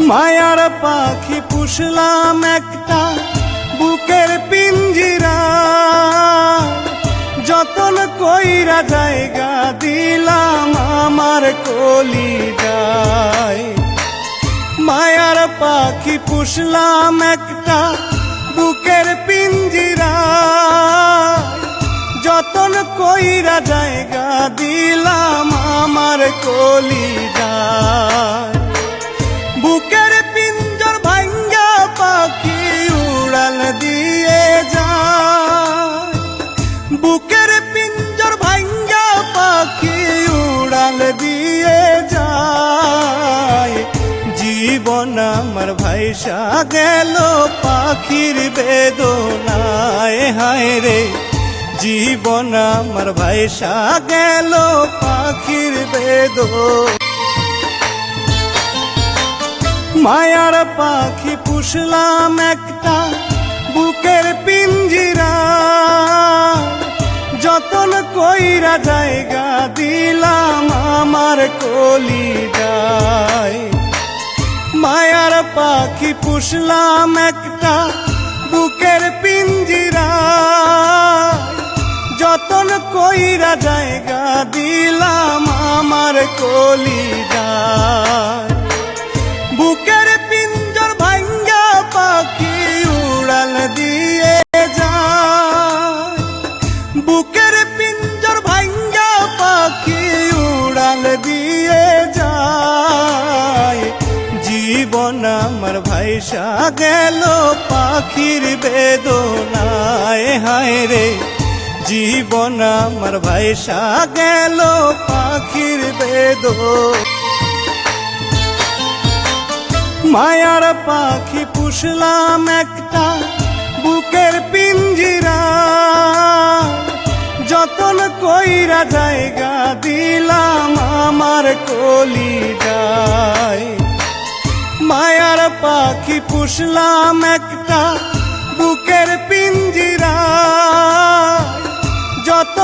মায়ার পাখি পুষলাম একটা বুকের পিঞ্জিরা, যতন কইরা জায়গা দিলাম আমার কলিজায়। মায়ার পাখি পুষলাম একটা বুকের পিঞ্জিরা, যতন কইরা জায়গা দিলাম আমার কলিজায়। বুকের পিঞ্জর ভাঙ্গা পাখি উড়াল দিয়ে যায়, বুকের পিঞ্জর ভাঙ্গা পাখি উড়াল দিয়ে যায়। জীবন আমার ভাইসা গেল পাখির বেদনায়, হায় রে জীবন আমার ভাইসা গেল পাখির বেদনায়। মায়ার পাখি পুষলাম একটা বুকের পিঞ্জিরা, যতন কইরা জায়গা দিলাম আমার কলিজায়। মায়ার পাখি পুষলাম একটা বুকের পিঞ্জিরা, যতন কইরা জায়গা দিলাম আমার কলিজায়। বুকের পিঞ্জর ভাঙ্গা পাখি উড়াল দিয়ে যায়, বুকের পিঞ্জর ভাঙ্গা পাখি উড়াল দিয়ে যায়। জীবন আমার ভাইসা গেল পাখির বেদনায়, হায় রে জীবন আমার ভাইসা গেল পাখির বেদনায়। মায়ার পাখি পুষলাম একটা বুকের পিঞ্জিরা, যতন কইরা জায়গা দিলাম আমার কলিজায়। মায়ার পাখি পুষলাম একটা বুকের পিঞ্জিরা, যতন